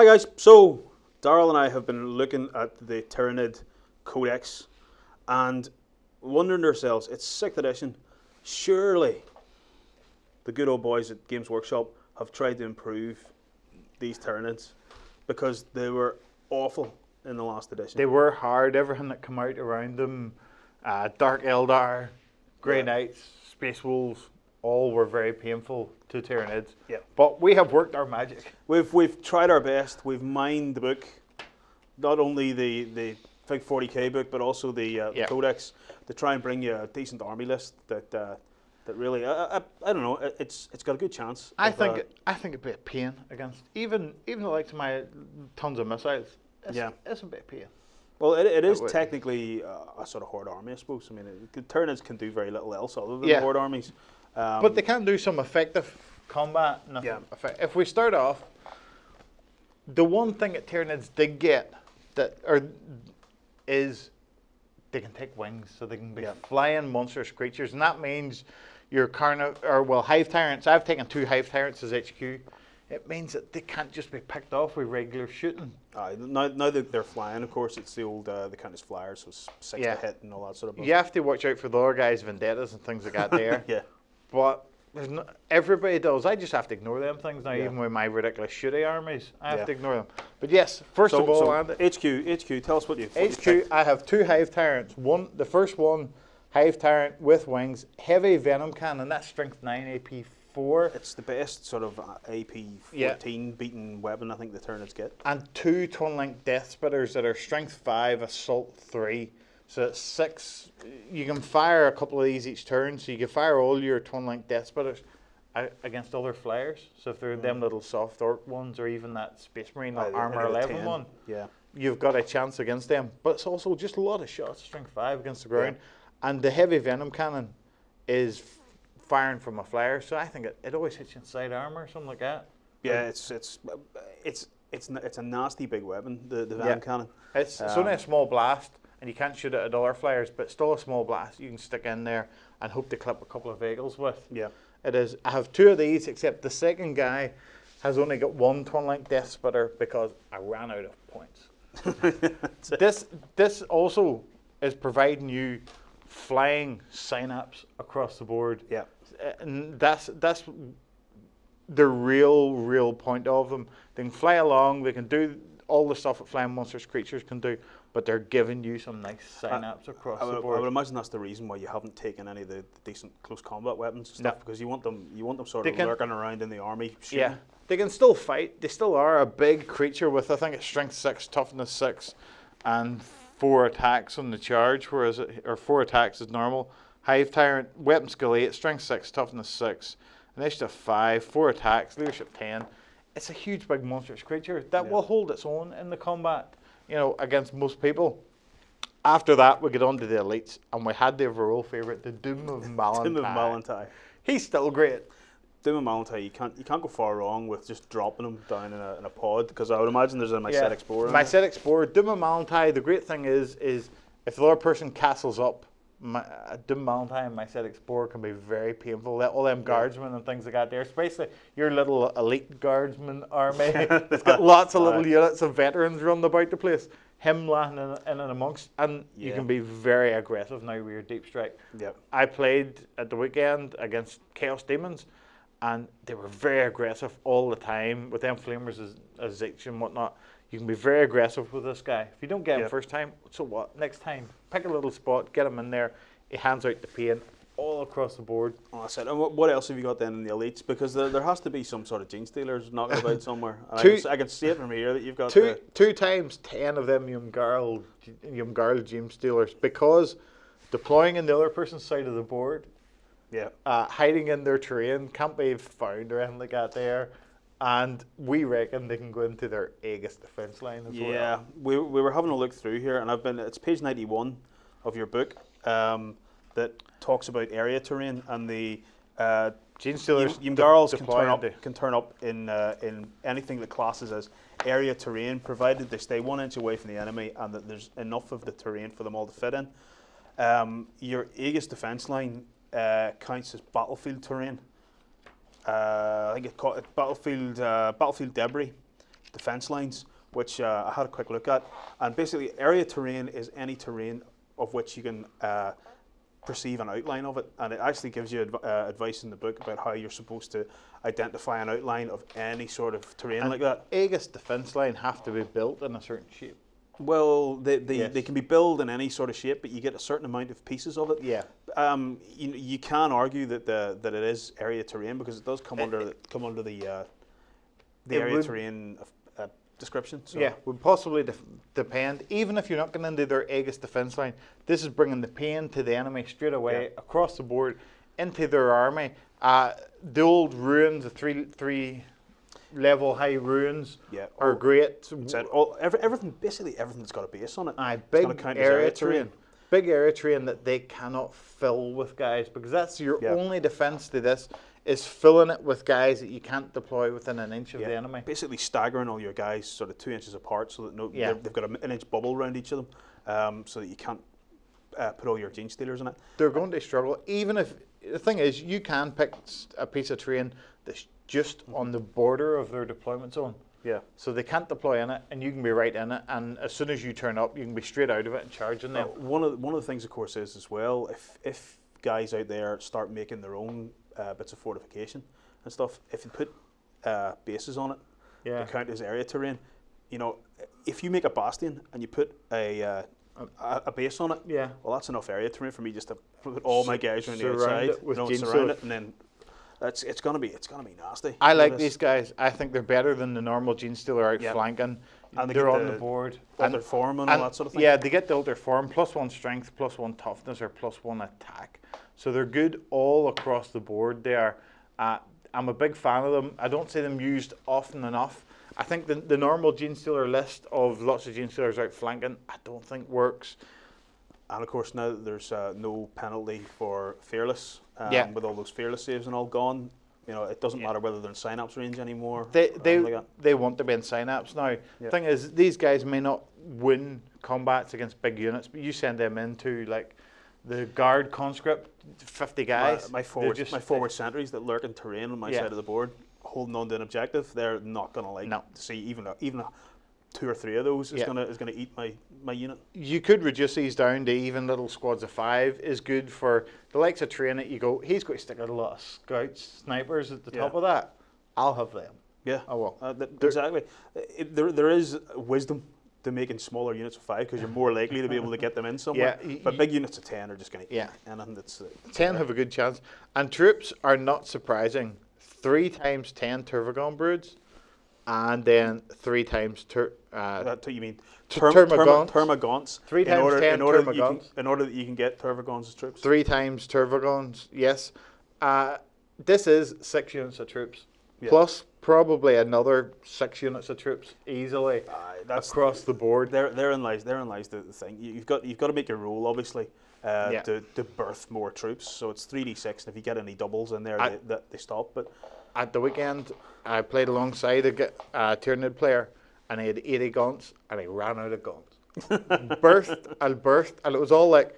Hi guys, so Darrell and I have been looking at the Tyranid Codex and wondering to ourselves, it's 6th edition, surely the good old boys at Games Workshop have tried to improve these Tyranids because they were awful in the last edition. They were hard, everything that came out around them, Dark Eldar, Grey Knights, Space Wolves, all were very painful to Tyranids. Yeah. But we have worked our magic. We've tried our best, we've mined the book, not only the big 40K book, but also the Codex, to try and bring you a decent army list that really, I don't know, it's got a good chance. I think it'd be a pain against, even the likes of my tons of missiles, it's a bit of pain. Well, it is technically a sort of horde army, I suppose. I mean, the Tyranids can do very little else other than horde armies. But they can do some effective combat. If we start off, the one thing that Tyranids did get is they can take wings, so they can be flying monstrous creatures, and that means your Hive Tyrants. I've taken 2 Hive Tyrants as HQ. It means that they can't just be picked off with regular shooting. Now that they're flying, of course, it's the old the kind of flyers, so 6 to hit and all that sort of stuff. You have to watch out for the other guys' vendettas and things like that there. Yeah. But everybody does. I just have to ignore them things now, even with my ridiculous shooty armies. I have to ignore them. But yes, first of all, Andy, HQ, tell us what you've HQ, I have 2 Hive Tyrants. The first one, Hive Tyrant with wings, heavy venom cannon. That's strength 9, AP 4. It's the best sort of AP 14 beaten weapon I think the Tyranids get. And 2 Twin Link Death Spitters that are strength 5, assault 3. So it's 6. You can fire a couple of these each turn, so you can fire all your Twin Link Death Spitters against other flyers. So if they're them little soft orc ones, or even that Space Marine or Armor 11 one, you've got a chance against them. But it's also just a lot of shots, strength 5 against the ground. And the heavy venom cannon is firing from a flyer, so I think it always hits you inside armor or something like that. Yeah, it's a nasty big weapon, the venom cannon. It's only a small blast, and you can't shoot it at other flyers, but still a small blast you can stick in there and hope to clip a couple of vehicles with. Yeah, it is. I have 2 of these, except the second guy has only got 1 Twin Link Death Spitter because I ran out of points. This also is providing you flying synapse across the board. Yeah, and that's the real point of them. They can fly along. They can do all the stuff that flying monstrous creatures can do, but they're giving you some nice synapse across the board. I would imagine that's the reason why you haven't taken any of the decent close combat weapons and stuff, because you want them sort of lurking around in the army shooting. Yeah, they can still fight. They still are a big creature with, I think it's strength 6, toughness 6, and 4 attacks on the charge, whereas 4 attacks is normal. Hive Tyrant, weapon skill 8, strength 6, toughness 6, initiative 5, 4 attacks, leadership 10. It's a huge big monstrous creature that will hold its own in the combat, against most people. After that, we get on to the elites, and we had the overall favourite, the Doom of Malan'tai. Doom of Malan'tai. He's still great. Doom of Malan'tai, you can't go far wrong with just dropping him down in a pod, because I would imagine there's a Mycetic Spore. Mycetic Spore, Doom of Malan'tai. The great thing is if the other person castles up, Doom of Malan'tai and Mycetic Spore can be very painful. All them guardsmen and things like that there, especially your little elite guardsman army. It's got lots of little units of veterans running about the place. Him landing in and amongst, and you can be very aggressive now with your deep strike. Yep. I played at the weekend against Chaos Demons, and they were very aggressive all the time with them flamers as Zich and whatnot. You can be very aggressive with this guy. If you don't get him first time, so what? Next time, pick a little spot, get him in there. He hands out the pain all across the board. Oh, that's it. And what else have you got then in the elites? Because there has to be some sort of Genestealers knocking about somewhere. I can see it from here that you've got 2 times 10 of them Yumgarl Genestealers, because deploying in the other person's side of the board. Yeah. Hiding in their terrain, can't be found or anything like that there. And we reckon they can go into their Aegis defense line as well. Yeah, we were having a look through here, and it's page 91 of your book that talks about area terrain, and the Genestealers Yumgarls can turn up in anything that classes as area terrain, provided they stay 1 inch away from the enemy and that there's enough of the terrain for them all to fit in. Your Aegis defense line counts as battlefield terrain. I think it's called battlefield debris. defense lines, which I had a quick look at. And basically, area terrain is any terrain of which you can perceive an outline of it, and it actually gives you advice in the book about how you're supposed to identify an outline of any sort of terrain like that. Aegis defense line have to be built in a certain shape. Well, they Yes. can be built in any sort of shape, but you get a certain amount of pieces of it. Yeah. You can argue that that it is area terrain because it does come under the area terrain description. So. Yeah, would possibly depend. Even if you're not going into their Aegis defense line, this is bringing the pain to the enemy straight away across the board into their army. The old ruins, the three level high ruins, are great. Everything, basically everything that's got a base on it. Big area terrain. Big area terrain that they cannot fill with guys, because that's your only defense to this, is filling it with guys that you can't deploy within an inch of the enemy. Basically staggering all your guys sort of 2 inches apart so that they've got an inch bubble around each of them, so that you can't put all your Genestealers in it. They're going to struggle. Even if, the thing is, you can pick a piece of terrain that's just on the border of their deployment zone. Yeah. So they can't deploy in it, and you can be right in it, and as soon as you turn up, you can be straight out of it and charging them. One of the things, of course, is as well, if guys out there start making their own bits of fortification and stuff, if you put bases on it, they count as area terrain. You know, if you make a bastion and you put a base on it, well, that's enough area terrain for me just to put all my guys around the outside, surround it, and then it's gonna be nasty. I like these guys. I think they're better than the normal Genestealer outflanking. And they're on the board. Alter form and all that sort of thing. Yeah, they get the alter form, +1 strength, +1 toughness, or +1 attack. So they're good all across the board there. I'm a big fan of them. I don't see them used often enough. I think the normal Genestealer list of lots of Genestealers outflanking, I don't think works. And of course now there's no penalty for fearless, with all those fearless saves and all gone. You know, it doesn't matter whether they're in synapse range anymore. They want to be in synapse now. The thing is, these guys may not win combats against big units, but you send them into like the guard conscript, 50 guys. My forward sentries that lurk in terrain on my side of the board, holding on to an objective, they're not going to like to see even 2 or 3 of those is gonna eat my unit. You could reduce these down to even little squads of 5 is good for the likes of Tyranid. You go, he's got to stick out a lot of scouts, snipers at the top of that. I'll have them. Yeah. I will. Exactly. There is wisdom to making smaller units of 5 because you're more likely to be able to get them in somewhere. But big units of 10 are just going to eat anything that's 10 have a good chance. And troops are not surprising. 3 times 10 Turvagon broods. And then 3 times you mean Termagants. 3 times 10 Termagants. In order that you can get Turvagons as troops. 3 times Turvagons, yes. This is 6 units of troops. Plus probably another 6 units of troops easily across the board. Therein lies the thing. You've got to make your rule, obviously, to birth more troops. So it's 3d6, and if you get any doubles in there, they stop. But at the weekend, I played alongside a Tyranid player, and he had 80 gaunts, and he ran out of gaunts. birthed, and it was all like,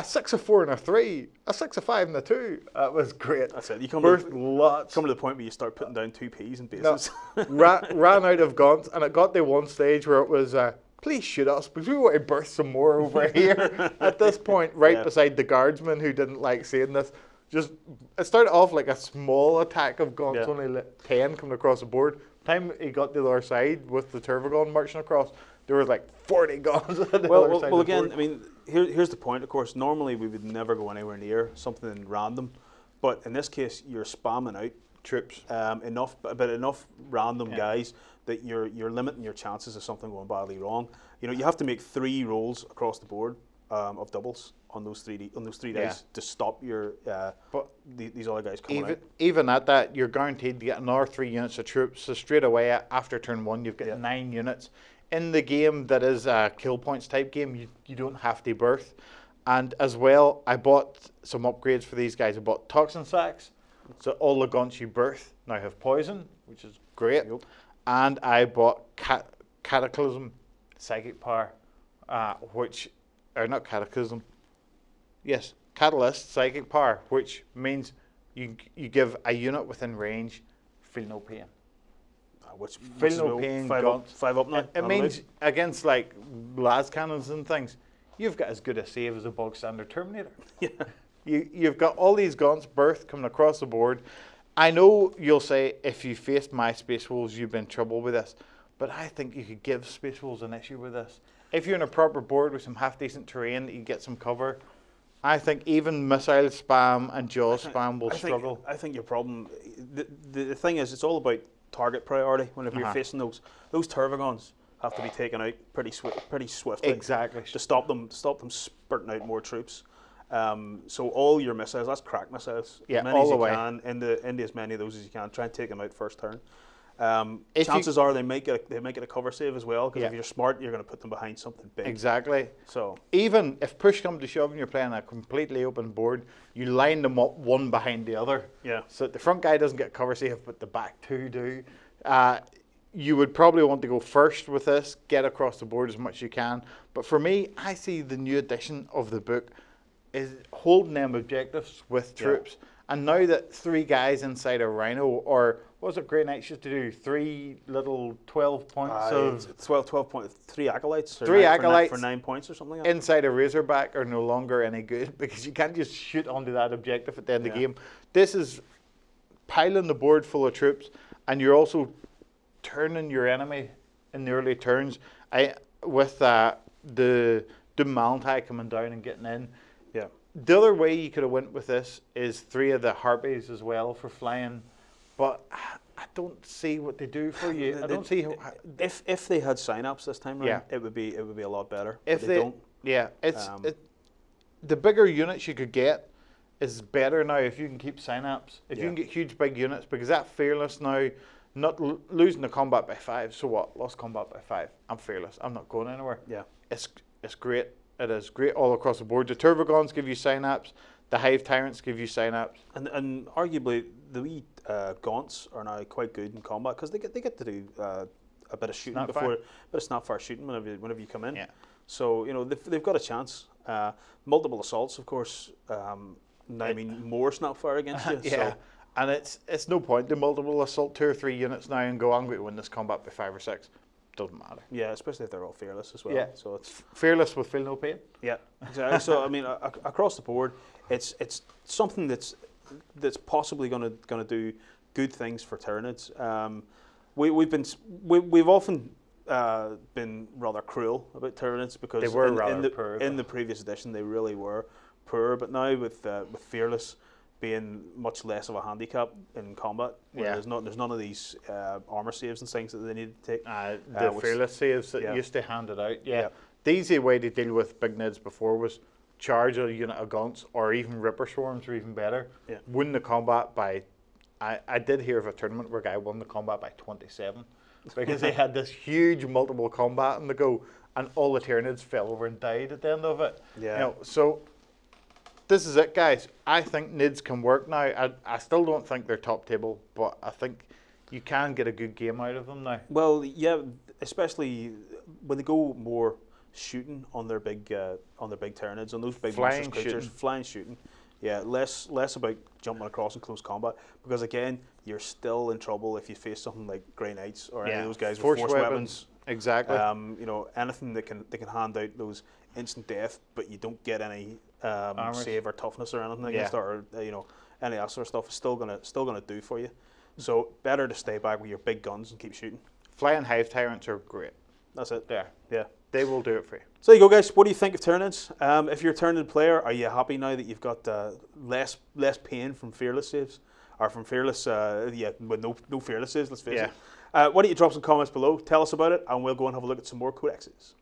6 of 4 and a 3, a 6 of 5 and a 2. That was great. That's it. Lots. Come to the point where you start putting down 2 Ps and bases. No, ran out of gaunts, and it got to one stage where it was, please shoot us, because we want to birth some more over here. At this point, beside the guardsman who didn't like seeing this. It started off like a small attack of gaunts, only like 10 coming across the board. Time he got to the other side with the Turvagon marching across, there was like 40 gaunts on the other side. Well, again, I mean, here's the point. Of course, normally we would never go anywhere near something random, but in this case, you're spamming out troops enough random guys that you're limiting your chances of something going badly wrong. You know, you have to make 3 rolls across the board of doubles on those 3 dice to stop your these other guys coming out. Even at that, you're guaranteed to get another 3 units of troops. So straight away after turn 1, you've got 9 units. In the game that is a kill points type game, you don't have to birth. And as well, I bought some upgrades for these guys. I bought toxin sacks, so all the gaunts you birth now have poison, which is great. And I bought cataclysm psychic power, not cataclysm. Yes, catalyst psychic power, which means you give a unit within range feel no pain. which Feel is no about pain, five gaunts. up now. It means against like las cannons and things, you've got as good a save as a bog standard Terminator. Yeah. You've got all these gaunts, birth coming across the board. I know you'll say if you faced my Space Wolves, you've been in trouble with this, but I think you could give Space Wolves an issue with this. If you're in a proper board with some half decent terrain, you get some cover. I think even missile spam and jaw spam will struggle. I think your problem, the thing is, it's all about target priority. Whenever you're facing those Tervagons have to be taken out pretty swiftly. Exactly. To stop them spurting out more troops. So all your missiles, that's crack missiles. Yeah, as many all as the you way. can, into as many of those as you can. Try and take them out first turn. If Chances are they make it a cover save as well, because Yeah. if you're smart, you're going to put them behind something big. Exactly. So Even if push comes to shove and you're playing a completely open board, you line them up one behind the other. yeah, So the front guy doesn't get cover save, but the back two do. You would probably want to go first with this, get across the board as much as you can. But for me, I see the new edition of the book is holding them objectives with troops. And now that 3 guys inside a Rhino, or what was it Grey Knights used to do? 3 little 12 points of... 12 points, 3 acolytes. Or 3 nine- acolytes for 9 points or something like that. inside a Razorback are no longer any good because you can't just shoot onto that objective at the end of the Yeah. game. This is piling the board full of troops, and you're also turning your enemy in the early turns. With the Malan'tai coming down and getting in. Yeah. The other way you could have went with this is 3 of the Harpies as well for flying, but I don't see what they do for you. I don't see how, If they had synapse this time round, Yeah. it would be a lot better. if but they don't. Yeah, the bigger units you could get is better now if you can keep synapse. If you Yeah. can get huge big units, because that fearless now, not losing the combat by 5. So what? Lost combat by 5. I'm fearless. I'm not going anywhere. Yeah. It's great. It is great all across the board. The Turvagons give you synapse. The Hive Tyrants give you synapse. And arguably the wee gaunts are now quite good in combat because they get to do a bit of shooting Snapfire. a bit of snapfire shooting whenever you come in. Yeah. So they've got a chance. Multiple assaults, of course. I mean more snapfire against you. Yeah. So, And it's no point to multiple assault 2 or 3 units now and go, I'm going to win this combat by 5 or 6. Doesn't matter. yeah, especially if they're all fearless as well. Yeah. So it's Fearless with feel no pain. yeah, exactly. So I mean, across the board, it's something that's possibly going to do good things for Tyranids. We've often been rather cruel about Tyranids because They were rather poor. in the previous edition they really were poor, but now with Fearless being much less of a handicap in combat, where Yeah. there's none of these armor saves and things that they need to take. The which- fearless saves that yeah. used to hand it out. Yeah. Yeah. The easy way to deal with big nids before was charge a unit of gaunts, or even Ripper Swarms were even better. Yeah. Win the combat by... I did hear of a tournament where a guy won the combat by 27 because they had this huge multiple combat on the go, and all the Tyranids fell over and died at the end of it. Yeah. So this is it, guys. I think NIDs can work now. I still don't think they're top table, but I think you can get a good game out of them now. Well, yeah, especially when they go more shooting on their big Tyranids, on those big Flying monstrous creatures, shooting. flying shooting. Yeah, less about jumping across in close combat, because again, you're still in trouble if you face something like Grey Knights or any of those guys with force weapons. Exactly. Anything that can hand out those instant death, but you don't get any save or toughness or anything against it, or any of that sort of stuff is still gonna do for you. So better to stay back with your big guns and keep shooting. Flying Hive Tyrants are great. That's it. There. Yeah. They will do it for you. So there you go, guys. What do you think of Tyranids? If you're a Tyranid player, are you happy now that you've got less pain from Fearless saves? Or from Fearless, with no Fearless saves, let's face it. Why don't you drop some comments below, tell us about it, and we'll go and have a look at some more codexes.